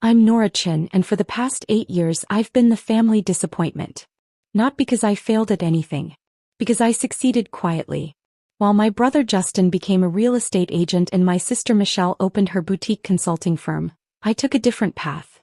I'm Nora Chin, and for the past 8 years I've been the family disappointment. Not because I failed at anything. Because I succeeded quietly. While my brother Justin became a real estate agent and my sister Michelle opened her boutique consulting firm, I took a different path.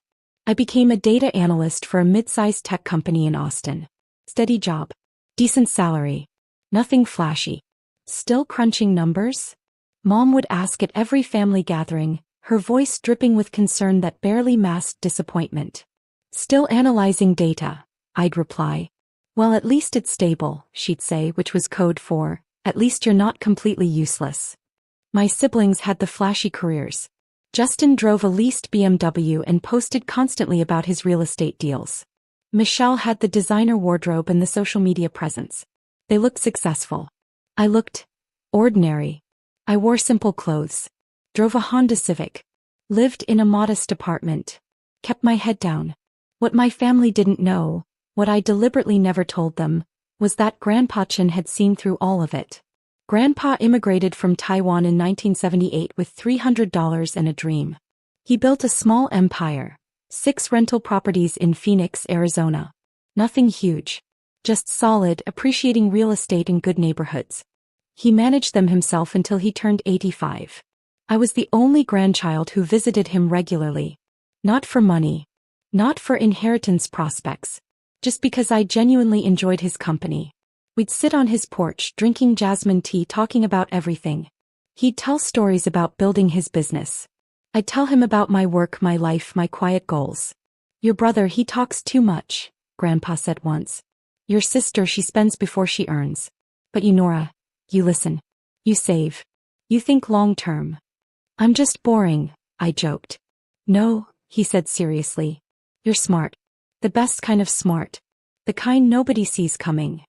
I became a data analyst for a mid-sized tech company in Austin. Steady job. Decent salary. Nothing flashy. Still crunching numbers? Mom would ask at every family gathering, her voice dripping with concern that barely masked disappointment. Still analyzing data, I'd reply. Well, at least it's stable, she'd say, which was code for, at least you're not completely useless. My siblings had the flashy careers. Justin drove a leased BMW and posted constantly about his real estate deals. Michelle had the designer wardrobe and the social media presence. They looked successful. I looked ordinary. I wore simple clothes. Drove a Honda Civic. Lived in a modest apartment. Kept my head down. What my family didn't know, what I deliberately never told them, was that Grandpa Chin had seen through all of it. Grandpa immigrated from Taiwan in 1978 with $300 and a dream. He built a small empire, 6 rental properties in Phoenix, Arizona. Nothing huge. Just solid, appreciating real estate in good neighborhoods. He managed them himself until he turned 85. I was the only grandchild who visited him regularly. Not for money. Not for inheritance prospects. Just because I genuinely enjoyed his company. We'd sit on his porch drinking jasmine tea talking about everything. He'd tell stories about building his business. I'd tell him about my work, my life, my quiet goals. Your brother, he talks too much, Grandpa said once. Your sister, she spends before she earns. But you, Nora, you listen. You save. You think long term. I'm just boring, I joked. No, he said seriously. You're smart. The best kind of smart. The kind nobody sees coming.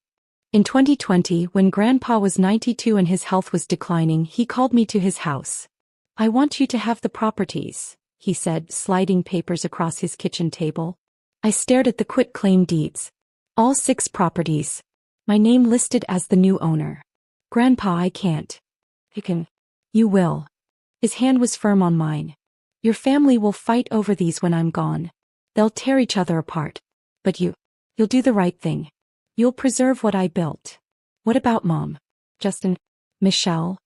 In 2020, when Grandpa was 92 and his health was declining, he called me to his house. I want you to have the properties, he said, sliding papers across his kitchen table. I stared at the quitclaim deeds. All 6 properties. My name listed as the new owner. Grandpa, I can't. You can. You will. His hand was firm on mine. Your family will fight over these when I'm gone. They'll tear each other apart. But you'll do the right thing. You'll preserve what I built. What about Mom? Justin? Michelle?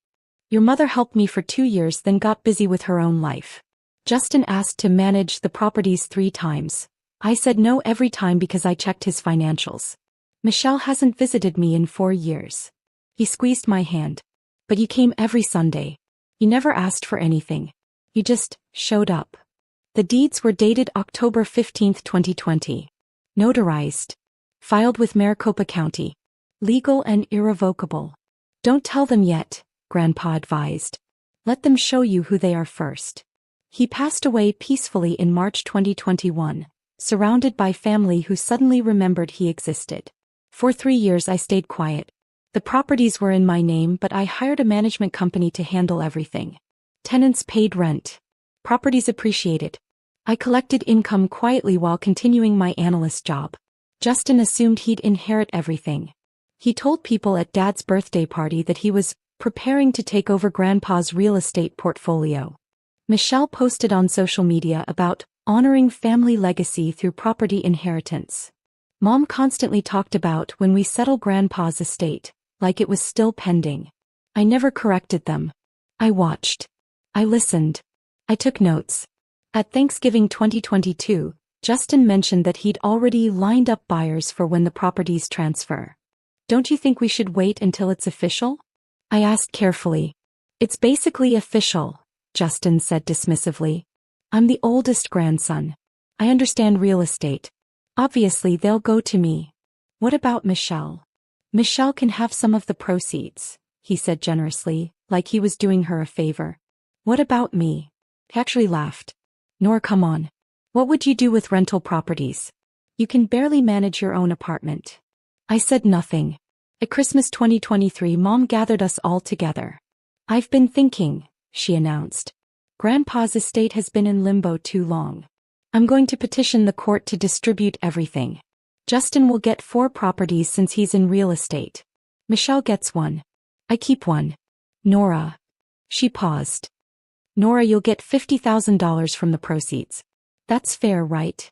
Your mother helped me for 2 years, then got busy with her own life. Justin asked to manage the properties 3 times. I said no every time because I checked his financials. Michelle hasn't visited me in 4 years. He squeezed my hand. But you came every Sunday. You never asked for anything. You just showed up. The deeds were dated October 15, 2020. Notarized. Filed with Maricopa County. Legal and irrevocable. Don't tell them yet, Grandpa advised. Let them show you who they are first. He passed away peacefully in March 2021, surrounded by family who suddenly remembered he existed. For 3 years I stayed quiet. The properties were in my name, but I hired a management company to handle everything. Tenants paid rent. Properties appreciated. I collected income quietly while continuing my analyst job. Justin assumed he'd inherit everything. He told people at Dad's birthday party that he was preparing to take over Grandpa's real estate portfolio. Michelle posted on social media about honoring family legacy through property inheritance. Mom constantly talked about when we settle Grandpa's estate, like it was still pending. I never corrected them. I watched. I listened. I took notes. At Thanksgiving 2022, Justin mentioned that he'd already lined up buyers for when the properties transfer. Don't you think we should wait until it's official? I asked carefully. It's basically official, Justin said dismissively. I'm the oldest grandson. I understand real estate. Obviously they'll go to me. What about Michelle? Michelle can have some of the proceeds, he said generously, like he was doing her a favor. What about me? He actually laughed. Nor, come on. What would you do with rental properties? You can barely manage your own apartment. I said nothing. At Christmas 2023, Mom gathered us all together. I've been thinking, she announced. Grandpa's estate has been in limbo too long. I'm going to petition the court to distribute everything. Justin will get 4 properties since he's in real estate. Michelle gets 1. I keep 1. Nora. She paused. Nora, you'll get $50,000 from the proceeds. That's fair, right?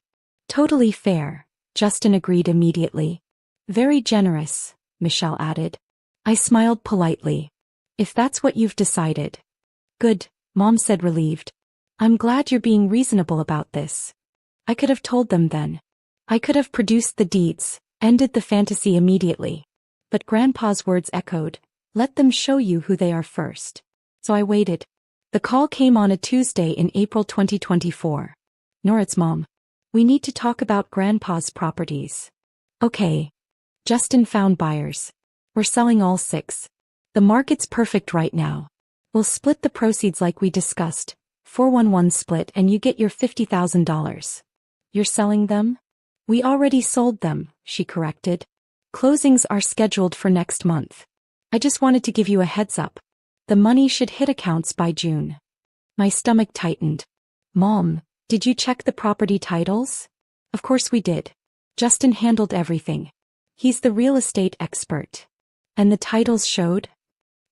Totally fair, Justin agreed immediately. Very generous, Michelle added. I smiled politely. If that's what you've decided. Good, Mom said relieved. I'm glad you're being reasonable about this. I could have told them then. I could have produced the deeds, ended the fantasy immediately. But Grandpa's words echoed, let them show you who they are first. So I waited. The call came on a Tuesday in April 2024. Nora, it's Mom. We need to talk about Grandpa's properties. Okay. Justin found buyers. We're selling all 6. The market's perfect right now. We'll split the proceeds like we discussed, 4-1-1 split, and you get your $50,000. You're selling them? We already sold them, she corrected. Closings are scheduled for next month. I just wanted to give you a heads up. The money should hit accounts by June. My stomach tightened. Mom, did you check the property titles? Of course we did. Justin handled everything. He's the real estate expert. And the titles showed?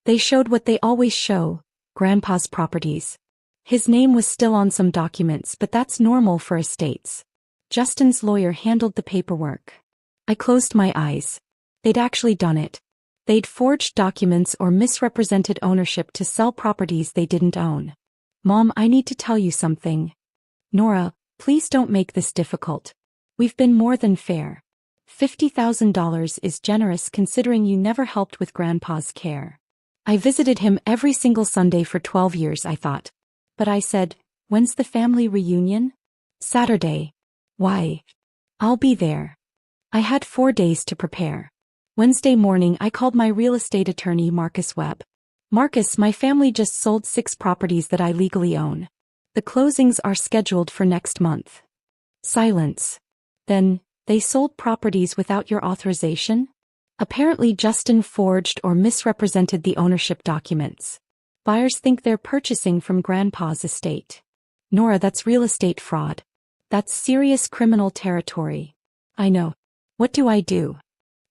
They showed what they always show, Grandpa's properties. His name was still on some documents, but that's normal for estates. Justin's lawyer handled the paperwork. I closed my eyes. They'd actually done it. They'd forged documents or misrepresented ownership to sell properties they didn't own. Mom, I need to tell you something. Nora, please don't make this difficult. We've been more than fair. $50,000 is generous considering you never helped with Grandpa's care. I visited him every single Sunday for 12 years, I thought. But I said, when's the family reunion? Saturday. Why? I'll be there. I had 4 days to prepare. Wednesday morning I called my real estate attorney Marcus Webb. Marcus, my family just sold 6 properties that I legally own. The closings are scheduled for next month. Silence. Then, they sold properties without your authorization? Apparently Justin forged or misrepresented the ownership documents. Buyers think they're purchasing from Grandpa's estate. Nora, that's real estate fraud. That's serious criminal territory. I know. What do I do?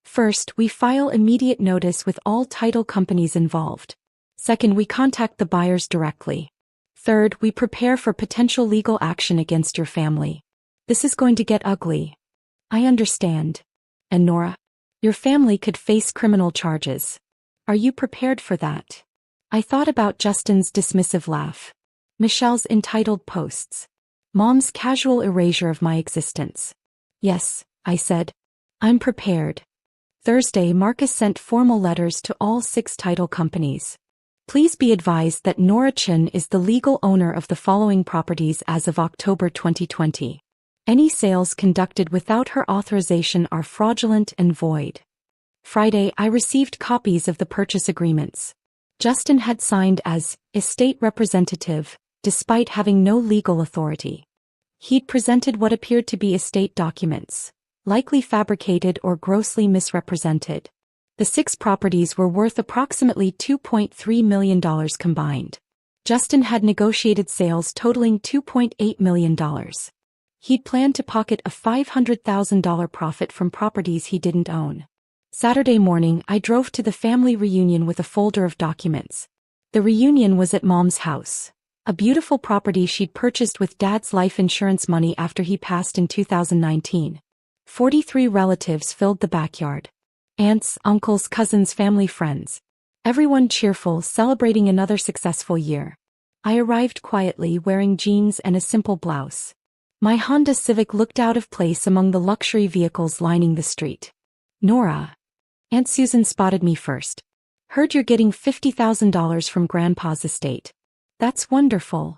First, we file immediate notice with all title companies involved. Second, we contact the buyers directly. Third, we prepare for potential legal action against your family. This is going to get ugly. I understand. And Nora, your family could face criminal charges. Are you prepared for that? I thought about Justin's dismissive laugh. Michelle's entitled posts. Mom's casual erasure of my existence. Yes, I said. I'm prepared. Thursday, Marcus sent formal letters to all 6 title companies. Please be advised that Nora Chen is the legal owner of the following properties as of October 2020. Any sales conducted without her authorization are fraudulent and void. Friday, I received copies of the purchase agreements. Justin had signed as estate representative, despite having no legal authority. He'd presented what appeared to be estate documents, likely fabricated or grossly misrepresented. The 6 properties were worth approximately $2.3 million combined. Justin had negotiated sales totaling $2.8 million. He'd planned to pocket a $500,000 profit from properties he didn't own. Saturday morning, I drove to the family reunion with a folder of documents. The reunion was at Mom's house, a beautiful property she'd purchased with Dad's life insurance money after he passed in 2019. 43 relatives filled the backyard. Aunts, uncles, cousins, family, friends. Everyone cheerful, celebrating another successful year. I arrived quietly wearing jeans and a simple blouse. My Honda Civic looked out of place among the luxury vehicles lining the street. Nora. Aunt Susan spotted me first. Heard you're getting $50,000 from Grandpa's estate. That's wonderful.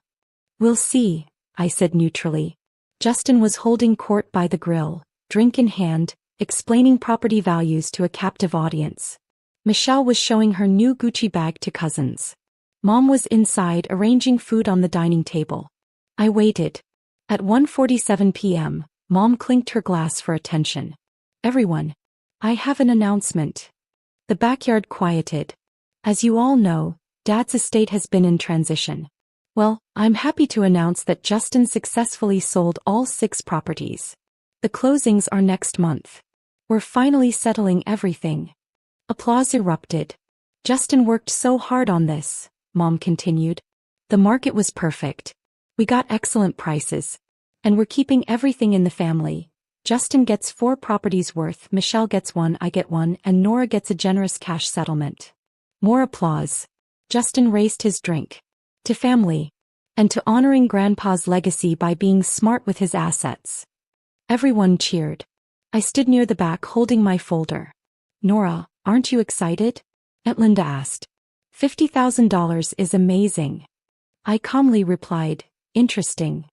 We'll see, I said neutrally. Justin was holding court by the grill, drink in hand, explaining property values to a captive audience. Michelle was showing her new Gucci bag to cousins. Mom was inside arranging food on the dining table. I waited. At 1:47 p.m., Mom clinked her glass for attention. Everyone. I have an announcement. The backyard quieted. As you all know, Dad's estate has been in transition. Well, I'm happy to announce that Justin successfully sold all 6 properties. The closings are next month. We're finally settling everything. Applause erupted. Justin worked so hard on this, Mom continued. The market was perfect. We got excellent prices. And we're keeping everything in the family. Justin gets 4 properties worth, Michelle gets 1, I get 1, and Nora gets a generous cash settlement. More applause. Justin raised his drink. To family. And to honoring Grandpa's legacy by being smart with his assets. Everyone cheered. I stood near the back holding my folder. Nora, aren't you excited? Aunt Linda asked. $50,000 is amazing. I calmly replied, interesting.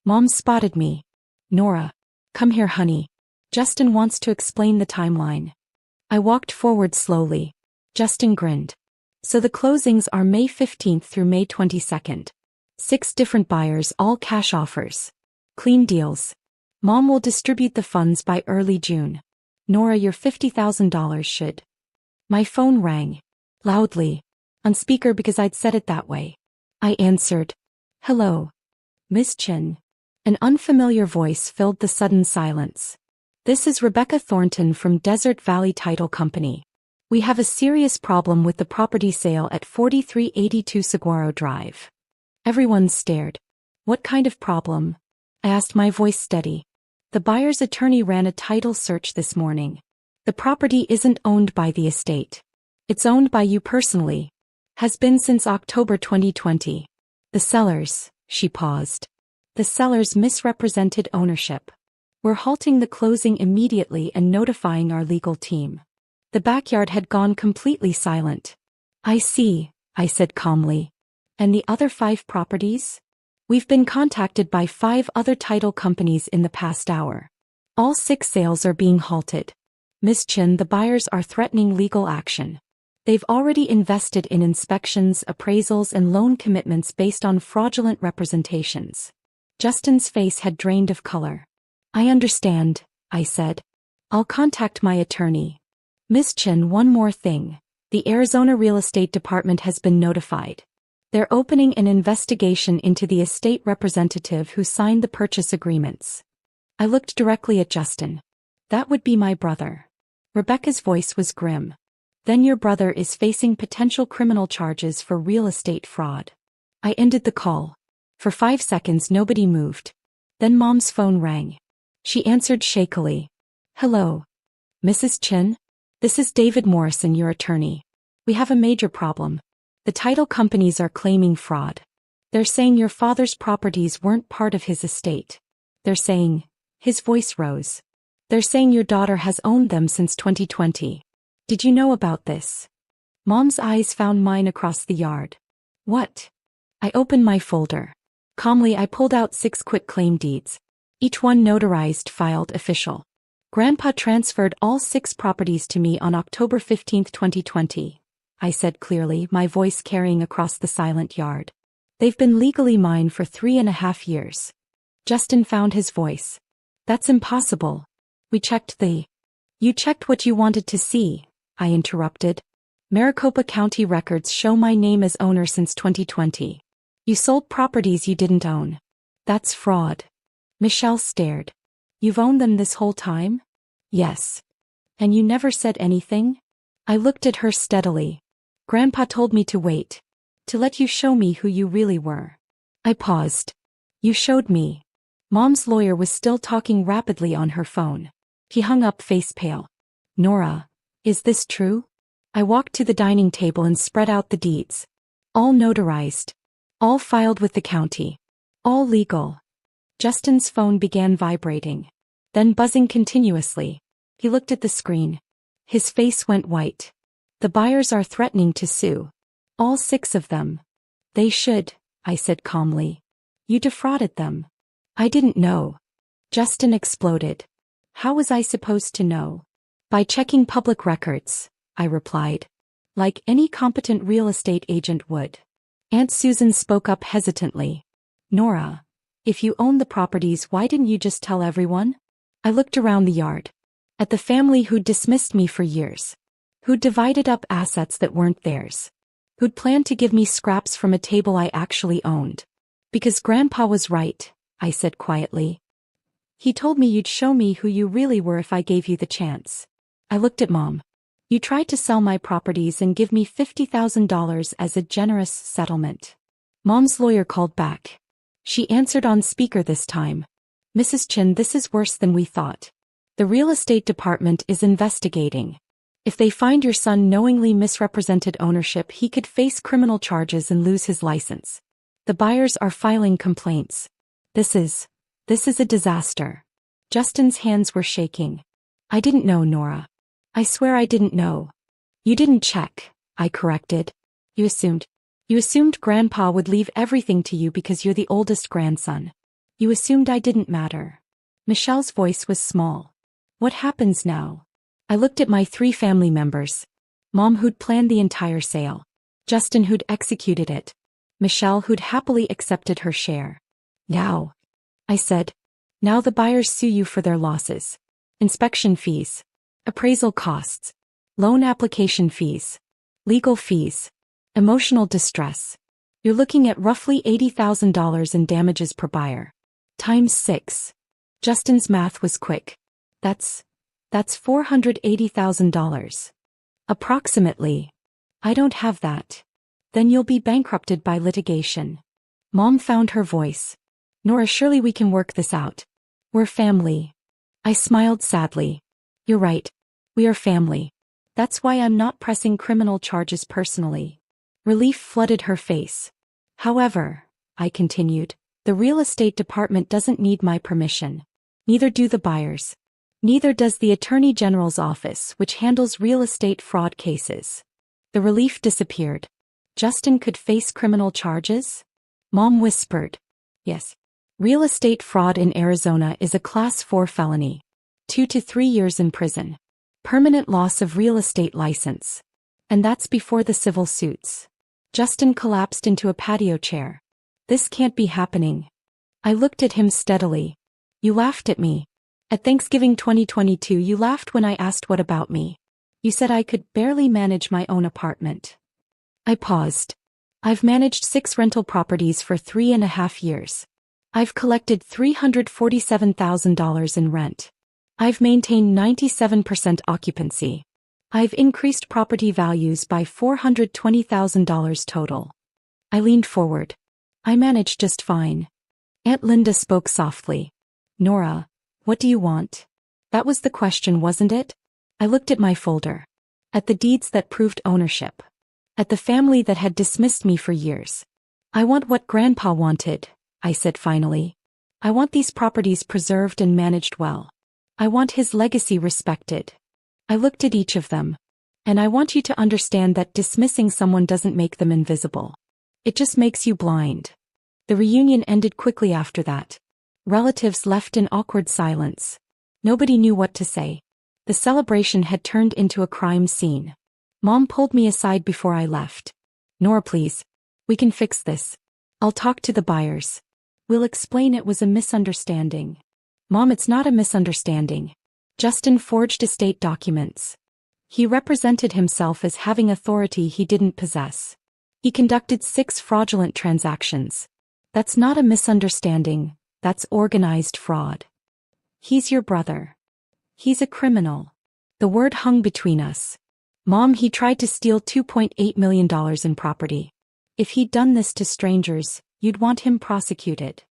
Mom spotted me. Nora. Come here, honey. Justin wants to explain the timeline. I walked forward slowly. Justin grinned. So the closings are May 15th through May 22nd. 6 different buyers, all cash offers. Clean deals. Mom will distribute the funds by early June. Nora, your $50,000 should. My phone rang. Loudly. On speaker because I'd said it that way. I answered. Hello. Miss Chin. An unfamiliar voice filled the sudden silence. This is Rebecca Thornton from Desert Valley Title Company. We have a serious problem with the property sale at 4382 Saguaro Drive. Everyone stared. What kind of problem? I asked, my voice steady. The buyer's attorney ran a title search this morning. The property isn't owned by the estate. It's owned by you personally. Has been since October 2020. The sellers, she paused. The sellers misrepresented ownership. We're halting the closing immediately and notifying our legal team. The backyard had gone completely silent. I see, I said calmly. And the other 5 properties? We've been contacted by 5 other title companies in the past hour. All 6 sales are being halted. Miss Chin, the buyers are threatening legal action. They've already invested in inspections, appraisals, and loan commitments based on fraudulent representations. Justin's face had drained of color. I understand, I said. I'll contact my attorney. Miss Chin, one more thing. The Arizona Real Estate Department has been notified. They're opening an investigation into the estate representative who signed the purchase agreements. I looked directly at Justin. That would be my brother. Rebecca's voice was grim. Then your brother is facing potential criminal charges for real estate fraud. I ended the call. For 5 seconds nobody moved. Then Mom's phone rang. She answered shakily. Hello. Mrs. Chin? This is David Morrison, your attorney. We have a major problem. The title companies are claiming fraud. They're saying your father's properties weren't part of his estate. They're saying, his voice rose. They're saying your daughter has owned them since 2020. Did you know about this? Mom's eyes found mine across the yard. What? I opened my folder. Calmly I pulled out 6 quitclaim deeds. Each one notarized, filed, official. Grandpa transferred all 6 properties to me on October 15, 2020. I said clearly, my voice carrying across the silent yard. They've been legally mine for 3.5 years. Justin found his voice. That's impossible. We checked the... You checked what you wanted to see, I interrupted. Maricopa County records show my name as owner since 2020. You sold properties you didn't own. That's fraud. Michelle stared. You've owned them this whole time? Yes. And you never said anything? I looked at her steadily. Grandpa told me to wait. To let you show me who you really were. I paused. You showed me. Mom's lawyer was still talking rapidly on her phone. He hung up, face pale. Nora, is this true? I walked to the dining table and spread out the deeds. All notarized. All filed with the county. All legal. Justin's phone began vibrating. Then buzzing continuously. He looked at the screen. His face went white. The buyers are threatening to sue. All 6 of them. They should, I said calmly. You defrauded them. I didn't know. Justin exploded. How was I supposed to know? By checking public records, I replied. Like any competent real estate agent would. Aunt Susan spoke up hesitantly. Nora, if you own the properties, why didn't you just tell everyone? I looked around the yard. At the family who'd dismissed me for years. Who'd divided up assets that weren't theirs. Who'd planned to give me scraps from a table I actually owned. Because Grandpa was right, I said quietly. He told me you'd show me who you really were if I gave you the chance. I looked at Mom. You tried to sell my properties and give me $50,000 as a generous settlement. Mom's lawyer called back. She answered on speaker this time. Mrs. Chin, this is worse than we thought. The real estate department is investigating. If they find your son knowingly misrepresented ownership, he could face criminal charges and lose his license. The buyers are filing complaints. This is a disaster. Justin's hands were shaking. I didn't know, Nora. I swear I didn't know. You didn't check, I corrected. You assumed Grandpa would leave everything to you because you're the oldest grandson. You assumed I didn't matter. Michelle's voice was small. What happens now? I looked at my 3 family members. Mom, who'd planned the entire sale. Justin, who'd executed it. Michelle, who'd happily accepted her share. Now, I said, now the buyers sue you for their losses. Inspection fees. Appraisal costs. Loan application fees. Legal fees. Emotional distress. You're looking at roughly $80,000 in damages per buyer. Times 6. Justin's math was quick. That's $480,000. Approximately. I don't have that. Then you'll be bankrupted by litigation. Mom found her voice. Nora, surely we can work this out. We're family. I smiled sadly. You're right. We are family. That's why I'm not pressing criminal charges personally. Relief flooded her face. However, I continued, the real estate department doesn't need my permission. Neither do the buyers. Neither does the Attorney General's office, which handles real estate fraud cases. The relief disappeared. Justin could face criminal charges? Mom whispered. Yes. Real estate fraud in Arizona is a Class 4 felony. 2 to 3 years in prison. Permanent loss of real estate license. And that's before the civil suits. Justin collapsed into a patio chair. This can't be happening. I looked at him steadily. You laughed at me. At Thanksgiving 2022, you laughed when I asked what about me. You said I could barely manage my own apartment. I paused. I've managed 6 rental properties for 3.5 years. I've collected $347,000 in rent. I've maintained 97% occupancy. I've increased property values by $420,000 total. I leaned forward. I manage just fine. Aunt Linda spoke softly. Nora, what do you want? That was the question, wasn't it? I looked at my folder. At the deeds that proved ownership. At the family that had dismissed me for years. I want what Grandpa wanted, I said finally. I want these properties preserved and managed well. I want his legacy respected. I looked at each of them. And I want you to understand that dismissing someone doesn't make them invisible. It just makes you blind. The reunion ended quickly after that. Relatives left in awkward silence. Nobody knew what to say. The celebration had turned into a crime scene. Mom pulled me aside before I left. Nora, please. We can fix this. I'll talk to the buyers. We'll explain it was a misunderstanding. Mom, it's not a misunderstanding. Justin forged estate documents. He represented himself as having authority he didn't possess. He conducted 6 fraudulent transactions. That's not a misunderstanding, that's organized fraud. He's your brother. He's a criminal. The word hung between us. Mom, he tried to steal $2.8 million in property. If he'd done this to strangers, you'd want him prosecuted.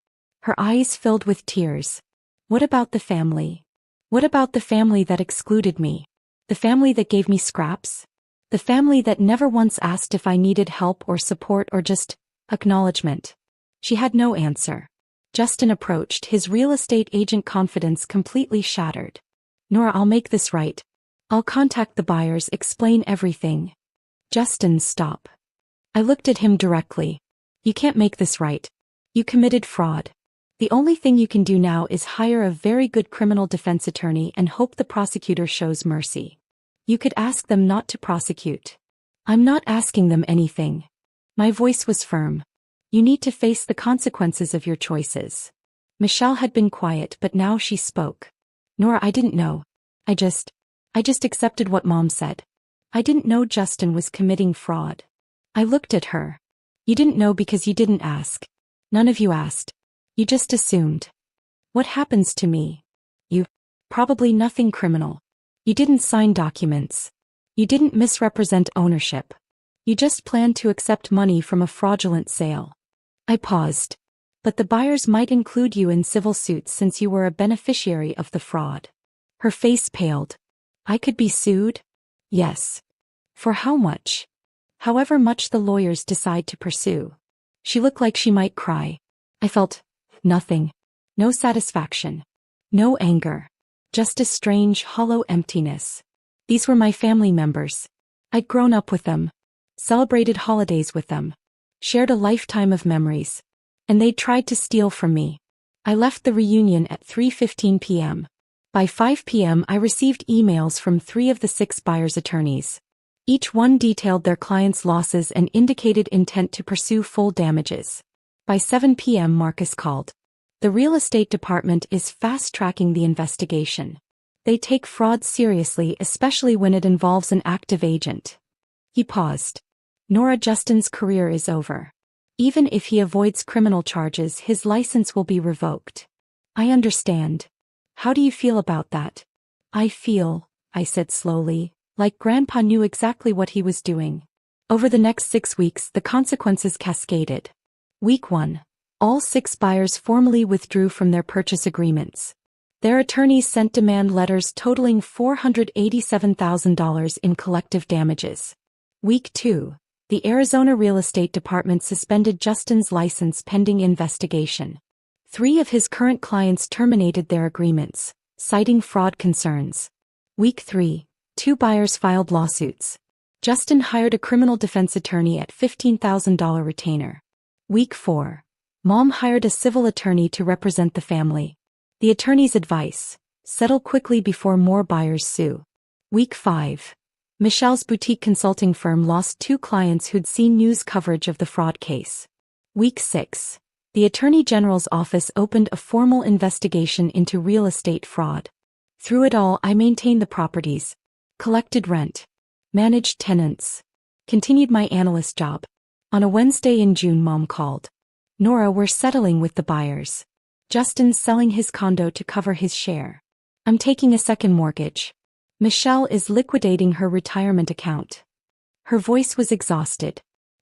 Her eyes filled with tears. What about the family? What about the family that excluded me? The family that gave me scraps? The family that never once asked if I needed help or support or just acknowledgement? She had no answer. Justin approached, his real estate agent confidence completely shattered. Nora, I'll make this right. I'll contact the buyers, explain everything. Justin, stop. I looked at him directly. You can't make this right. You committed fraud. The only thing you can do now is hire a very good criminal defense attorney and hope the prosecutor shows mercy. You could ask them not to prosecute. I'm not asking them anything. My voice was firm. You need to face the consequences of your choices. Michelle had been quiet, but now she spoke. Nora, I didn't know. I just accepted what Mom said. I didn't know Justin was committing fraud. I looked at her. You didn't know because you didn't ask. None of you asked. You just assumed. What happens to me? You. Probably nothing criminal. You didn't sign documents. You didn't misrepresent ownership. You just planned to accept money from a fraudulent sale. I paused. But the buyers might include you in civil suits since you were a beneficiary of the fraud. Her face paled. I could be sued? Yes. For how much? However much the lawyers decide to pursue. She looked like she might cry. I felt nothing. No satisfaction. No anger. Just a strange, hollow emptiness. These were my family members. I'd grown up with them. Celebrated holidays with them. Shared a lifetime of memories. And they'd tried to steal from me. I left the reunion at 3:15 p.m. By 5 p.m. I received emails from 3 of the 6 buyers' attorneys. Each one detailed their clients' losses and indicated intent to pursue full damages. By 7 p.m. Marcus called. The real estate department is fast-tracking the investigation. They take fraud seriously, especially when it involves an active agent. He paused. Nora, Justin's career is over. Even if he avoids criminal charges, his license will be revoked. I understand. How do you feel about that? I said slowly, like Grandpa knew exactly what he was doing. Over the next 6 weeks, the consequences cascaded. Week 1. All 6 buyers formally withdrew from their purchase agreements. Their attorneys sent demand letters totaling $487,000 in collective damages. Week 2. The Arizona Real Estate Department suspended Justin's license pending investigation. 3 of his current clients terminated their agreements, citing fraud concerns. Week 3. 2 buyers filed lawsuits. Justin hired a criminal defense attorney at $15,000 retainer. Week 4. Mom hired a civil attorney to represent the family. The attorney's advice: settle quickly before more buyers sue. Week 5. Michelle's boutique consulting firm lost 2 clients who'd seen news coverage of the fraud case. Week 6. The Attorney General's office opened a formal investigation into real estate fraud. Through it all, I maintained the properties, collected rent, managed tenants, continued my analyst job. On a Wednesday in June, Mom called. Nora, we're settling with the buyers. Justin's selling his condo to cover his share. I'm taking a second mortgage. Michelle is liquidating her retirement account. Her voice was exhausted.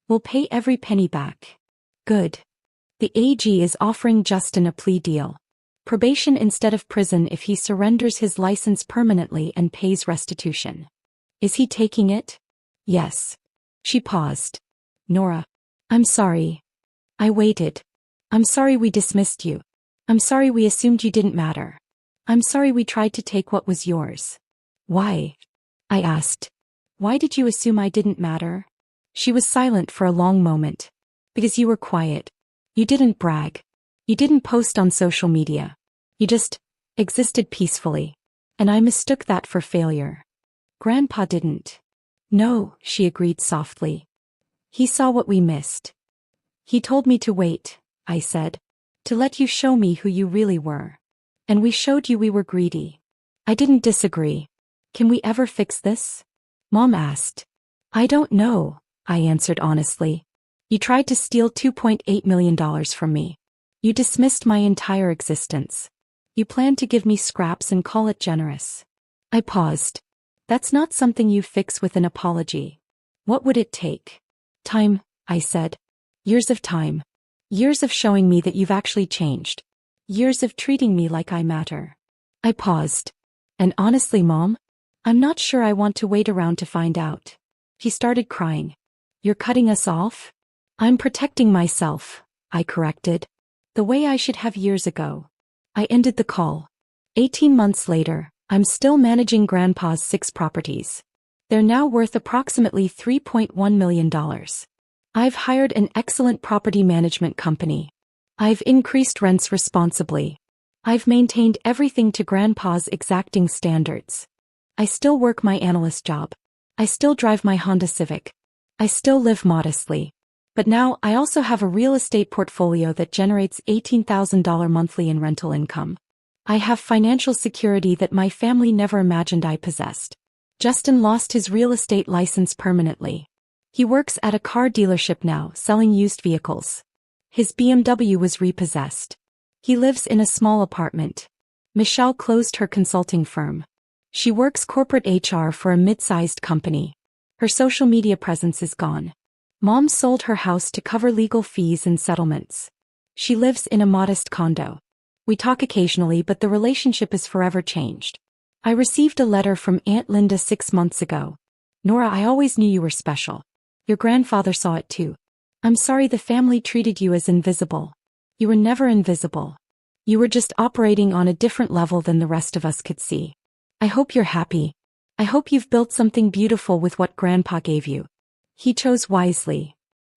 We'll pay every penny back. Good. The AG is offering Justin a plea deal. Probation instead of prison if he surrenders his license permanently and pays restitution. Is he taking it? Yes. She paused. Nora. I'm sorry. I waited. I'm sorry we dismissed you. I'm sorry we assumed you didn't matter. I'm sorry we tried to take what was yours. Why? I asked. Why did you assume I didn't matter? She was silent for a long moment. Because you were quiet. You didn't brag. You didn't post on social media. You just existed peacefully. And I mistook that for failure. Grandpa didn't. No, she agreed softly. He saw what we missed. He told me to wait, I said. To let you show me who you really were. And we showed you we were greedy. I didn't disagree. Can we ever fix this? Mom asked. I don't know, I answered honestly. You tried to steal $2.8 million from me. You dismissed my entire existence. You planned to give me scraps and call it generous. I paused. That's not something you fix with an apology. What would it take? Time, I said. Years of time. Years of showing me that you've actually changed. Years of treating me like I matter. I paused. And honestly, Mom, I'm not sure I want to wait around to find out. He started crying. You're cutting us off? I'm protecting myself, I corrected. The way I should have years ago. I ended the call. 18 months later, I'm still managing Grandpa's 6 properties. They're now worth approximately $3.1 million. I've hired an excellent property management company. I've increased rents responsibly. I've maintained everything to Grandpa's exacting standards. I still work my analyst job. I still drive my Honda Civic. I still live modestly. But now I also have a real estate portfolio that generates $18,000 monthly in rental income. I have financial security that my family never imagined I possessed. Justin lost his real estate license permanently. He works at a car dealership now, selling used vehicles. His BMW was repossessed. He lives in a small apartment. Michelle closed her consulting firm. She works corporate HR for a mid-sized company. Her social media presence is gone. Mom sold her house to cover legal fees and settlements. She lives in a modest condo. We talk occasionally, but the relationship is forever changed. I received a letter from Aunt Linda 6 months ago. Nora, I always knew you were special. Your grandfather saw it too. I'm sorry the family treated you as invisible. You were never invisible. You were just operating on a different level than the rest of us could see. I hope you're happy. I hope you've built something beautiful with what Grandpa gave you. He chose wisely.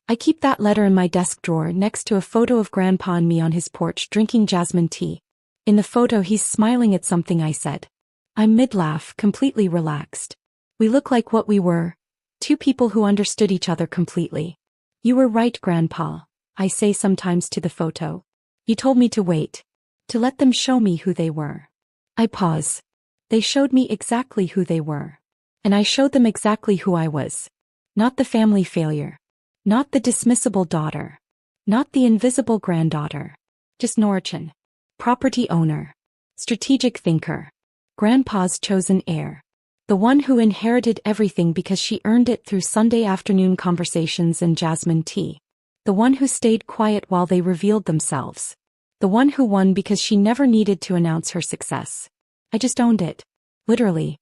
I keep that letter in my desk drawer next to a photo of Grandpa and me on his porch drinking jasmine tea. In the photo he's smiling at something I said. I'm mid-laugh, completely relaxed. We look like what we were, two people who understood each other completely. You were right, Grandpa, I say sometimes to the photo. You told me to wait. To let them show me who they were. I pause. They showed me exactly who they were. And I showed them exactly who I was. Not the family failure. Not the dismissible daughter. Not the invisible granddaughter. Just Norachan. Property owner. Strategic thinker. Grandpa's chosen heir. The one who inherited everything because she earned it through Sunday afternoon conversations and jasmine tea. The one who stayed quiet while they revealed themselves. The one who won because she never needed to announce her success. I just owned it. Literally.